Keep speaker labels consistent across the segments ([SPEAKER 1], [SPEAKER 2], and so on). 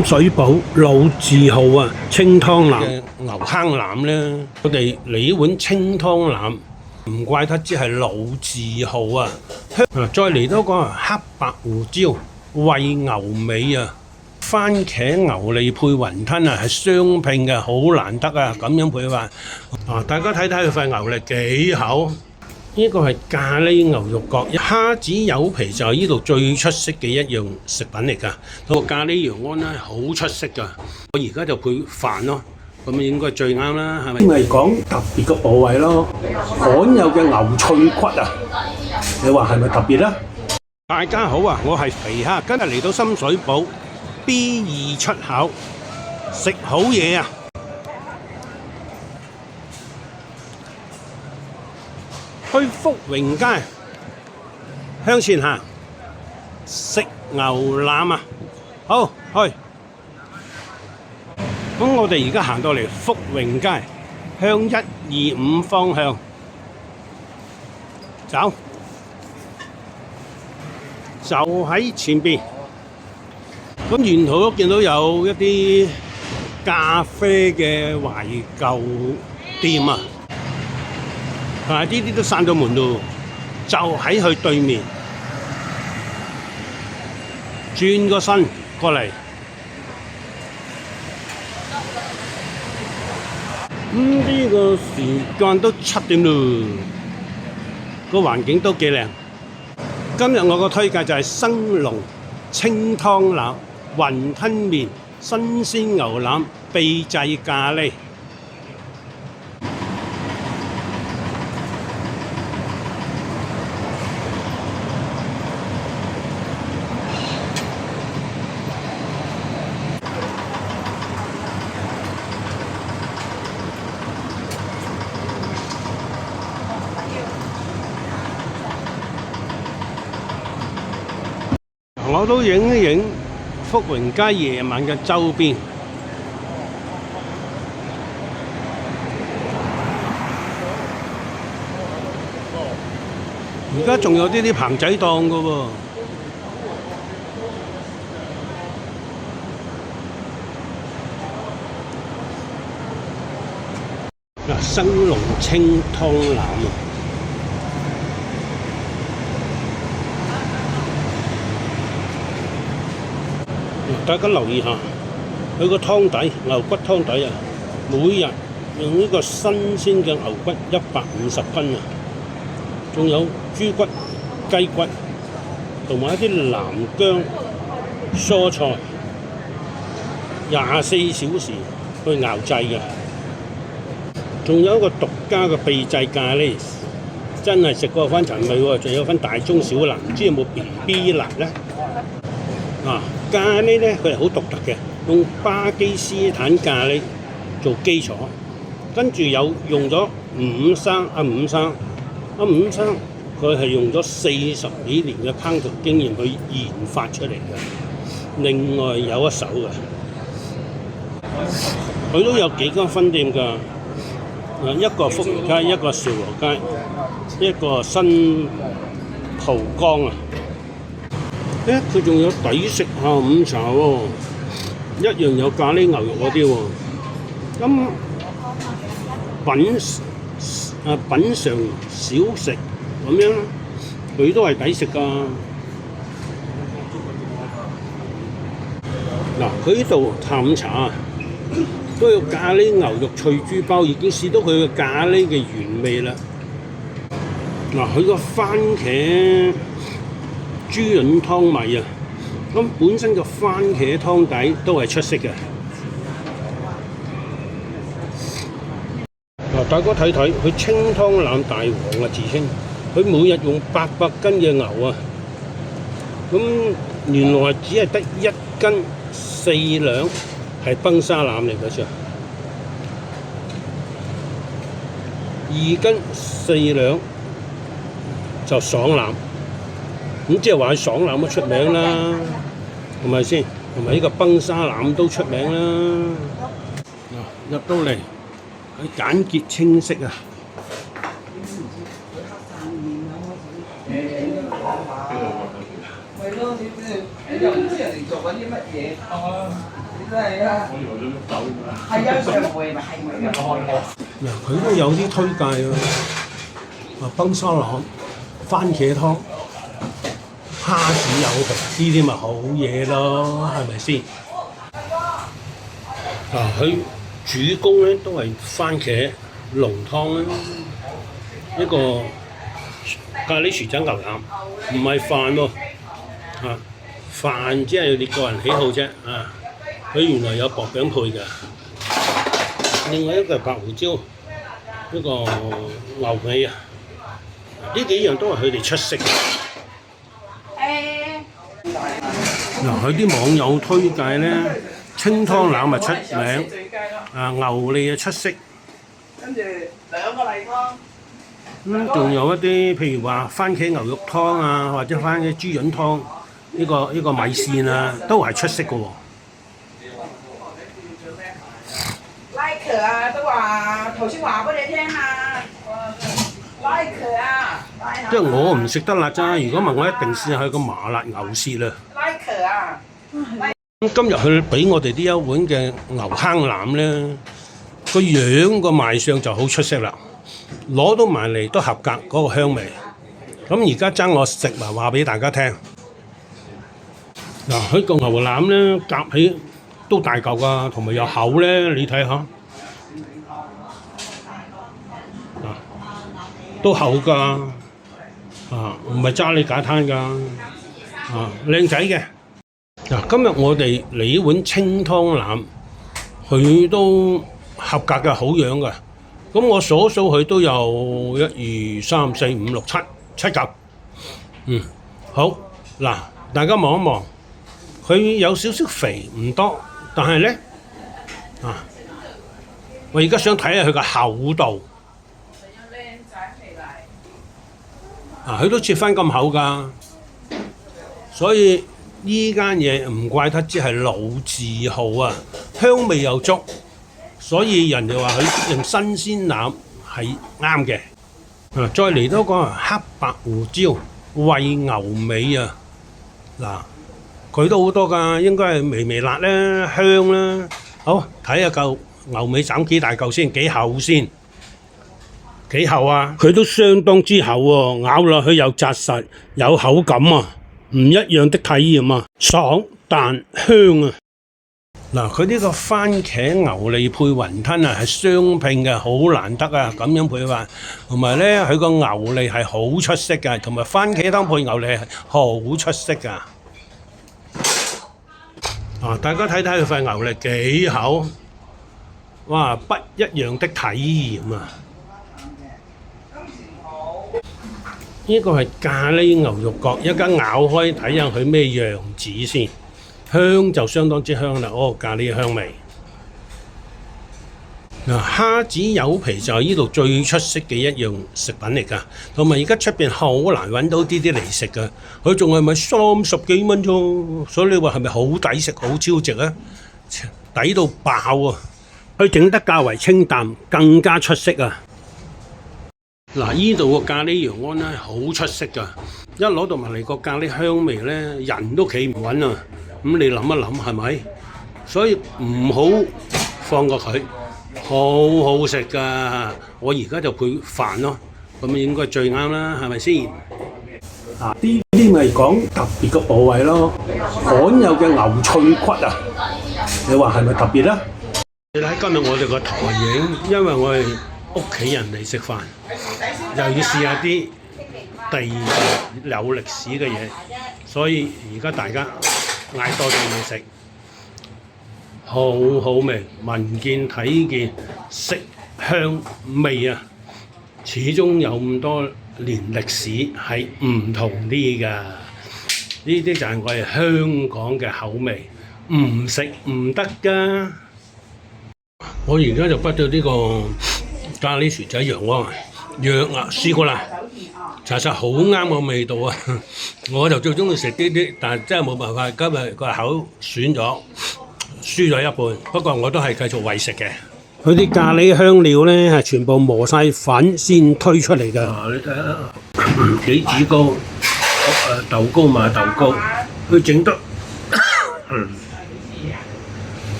[SPEAKER 1] 深水埗老字號啊，清湯腩嘅牛坑腩咧，我哋嚟呢碗清湯腩，唔怪得之係老字號啊！再嚟多個黑白胡椒煨牛尾啊，番茄牛脷配雲吞啊，係雙拼嘅，好難得啊！咁樣配法啊，大家睇睇佢塊牛脷幾厚。呢個係咖喱牛肉角，蝦子柚皮就係呢度最出色嘅一樣食品嚟㗎。個咖喱羊安咧好出色㗎，我而家就配飯咯，咁應該最啱啦，係咪？咪講特別嘅部位咯，罕有嘅牛脆骨啊！你話係咪特別啊？大家好啊，我係肥蝦，今日嚟到深水埗 B2 出口食好嘢啊！去福榮街向前行，食牛腩啊！好去。咁我哋而家行到嚟福榮街，向125方向走，就喺前邊。咁沿途都見到有一啲咖啡嘅懷舊店啊！呢啲都閂咗門咯，就喺佢對面，轉個身過嚟。呢個時間都7點咯，個環境都幾靚。今日我個推介就係生龍清湯腩、雲吞麵、新鮮牛腩、秘製咖喱。我都影一影福榮街夜晚嘅周邊。而家仲有啲棚仔檔㗎喎。嗱，生龍清湯腩啊！大家留意下，佢個湯底牛骨湯底啊，每日用呢個新鮮嘅牛骨150斤啊，仲有豬骨、雞骨，同埋一啲南薑蔬菜，24小時去熬製嘅。仲有一個獨家嘅秘製咖喱，真係食過翻尋味喎！仲有分大中小辣，唔知有冇 BB 辣咧？咖喱咧，佢係好獨特嘅，用巴基斯坦咖喱做基礎，跟住有用咗伍生，佢係用咗40幾年嘅烹調經驗去研發出嚟嘅。另外有一手嘅，佢都有幾間分店㗎，一個福榮街，一個兆和街，一個新蒲崗啊。佢仲有抵食下午茶喎，一樣有咖喱牛肉嗰啲喎。咁品嚐小食咁樣，佢都係抵食㗎。嗱，佢呢度下午茶都有咖喱牛肉脆豬包，已經試到佢嘅咖喱嘅原味啦。嗱，佢個番茄豬潤湯米啊，咁本身個番茄湯底都係出色嘅。嗱，大家睇睇佢清湯腩大王啊，自稱佢每日用800斤嘅牛啊，咁原來只係得1斤4兩係崩沙腩嚟嘅啫，2斤4兩就爽腩。咁即係話佢爽腩都出名啦，係咪先？同埋呢個崩沙腩都出名啦。入到嚟，佢簡潔清晰啊！
[SPEAKER 2] 係咯，你又唔知人哋做緊啲乜嘢。係啊，係啊，上回咪係咪
[SPEAKER 1] 嗱，佢都有啲推介啊，崩沙腩、番茄湯、蝦子柚皮呢啲咪好嘢咯，係咪先？佢主攻咧都係番茄濃湯啦，一個咖喱薯仔牛腩，唔係飯喎，飯只係你個人喜好啫，佢原來有薄餅配嘅，另外一個係白胡椒，一個牛尾呢幾樣都係佢哋出色嘅。佢啲網友推介咧，清湯腩咪出名，牛脷出色。
[SPEAKER 2] 跟住2個例湯。
[SPEAKER 1] 仲有一啲譬如話番茄牛肉湯或者番茄豬潤湯，呢個米線都係出色嘅喎。
[SPEAKER 2] Like 都話頭先話俾你聽啊 ，like
[SPEAKER 1] 即係我唔食得辣咋，如果問我一定試下佢個麻辣牛舌啦。
[SPEAKER 2] like
[SPEAKER 1] 今日佢俾我哋呢一碗嘅牛坑腩咧，個樣個賣相就好出色啦，攞到埋嚟都合格嗰個香味。咁而家爭我食埋話俾大家聽。佢個牛腩咧夾起都大嚿㗎，同埋有厚咧，你睇下，都厚㗎，唔係揸你假攤㗎，靚仔嘅。今日我哋嚟呢碗清湯腩，佢都合格嘅，好樣嘅。咁我數佢都有1、2、3、4、5、6、7嚿。好嗱，大家望一望，佢有少少肥，唔多，但係咧我而家想睇下佢個厚度。佢都切翻咁厚㗎，所以呢間嘢唔怪得之係老字號啊，香味又足，所以人哋話佢用新鮮腩係啱嘅。再嚟多個黑白胡椒煨牛尾佢都好多㗎，應該係微辣啦，香啦。好，睇下嚿牛尾斬幾大嚿先，幾厚先？幾厚啊？佢都相當之厚喎，咬落去又紮實，有口感啊，唔一樣的體驗啊，爽但香啊！佢呢個番茄牛脷配雲吞係雙拼嘅，好難得啊！咁樣配法，同埋咧佢個牛脷係好出色嘅，同埋番茄湯配牛脷係好出色㗎。大家睇睇佢塊牛脷幾厚，哇！不一樣的體驗啊！呢個係咖喱牛肉角，一間咬開睇下佢咩樣子先，香就相當之香啦，咖喱香味。蝦子柚皮就係呢度最出色嘅一樣食品嚟㗎，同埋而家出邊好難揾到啲嚟食㗎，佢仲係咪30幾蚊啫？所以你話係咪好抵食、好超值啊？抵到爆啊！佢整得較為清淡，更加出色啊！呢度個咖喱羊安咧好出色㗎，一攞到埋嚟個咖喱香味咧，人都企唔穩啊！咁你諗一諗係咪？所以唔好放過佢，好好食㗎。我而家就配飯咯，咁應該最啱啦，係咪先？呢啲咪講特別嘅部位咯，罕有嘅牛脆骨啊！你話係咪特別啊？你睇今日我哋個台影，因為我係屋企人嚟食飯，又要試下啲地有歷史嘅嘢，所以而家大家嗌多啲嘢食，好好味，聞見睇見色香味啊！始終有咁多年歷史係唔同啲㗎，呢啲就係我哋香港嘅口味，唔食唔得㗎。我而家就畢咗呢個咖喱薯仔羊鍋試過啦，查實好啱我味道啊！我就最中意食呢啲，但係真係冇辦法，今日個口損咗，輸咗一半。不過我都係繼續為食嘅。佢啲咖喱香料咧係全部磨晒粉先推出嚟㗎。你睇下杞子糕、豆糕馬豆糕，佢整得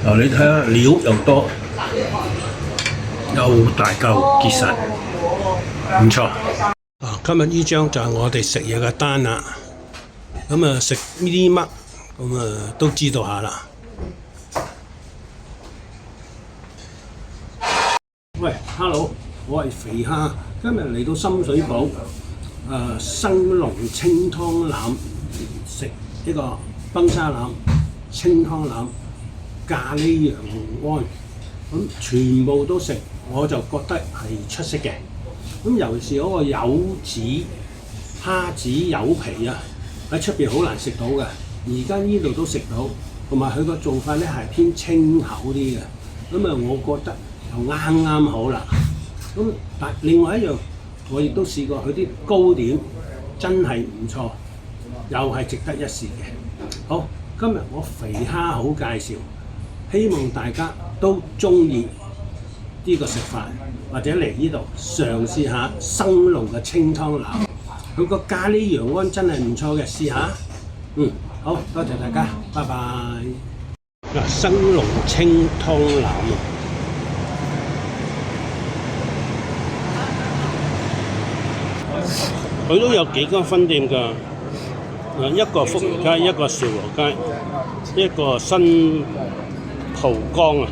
[SPEAKER 1] 嗱，你睇下料又多，又大嚿結實，唔錯。啊，今日呢張就係我哋食嘢嘅單啦。咁啊，食呢啲乜，咁啊都知道下啦。喂 ，hello， 我係肥蝦，今日嚟到深水埗，生龍清湯腩，食呢個崩沙腩、清湯腩、咖喱羊安，咁全部都食，我就覺得係出色嘅。咁尤其是嗰個柚子、蝦子柚皮啊，喺出邊好難食到嘅，而家呢度都食到，同埋佢個做法咧係偏清口啲嘅，咁啊我覺得就啱啱好啦。咁但另外一樣，我亦都試過佢啲糕點，真係唔錯，又係值得一試嘅。好，今日我肥蝦好介紹，希望大家都中意呢個食法，或者嚟呢度嘗試下生龍嘅清湯腩。佢個咖喱羊安真係唔錯嘅，試下。好多謝大家，拜拜。嗱，生龍清湯腩啊！佢都有幾間分店㗎，一個福如街，一個兆和街，一個新蒲崗啊。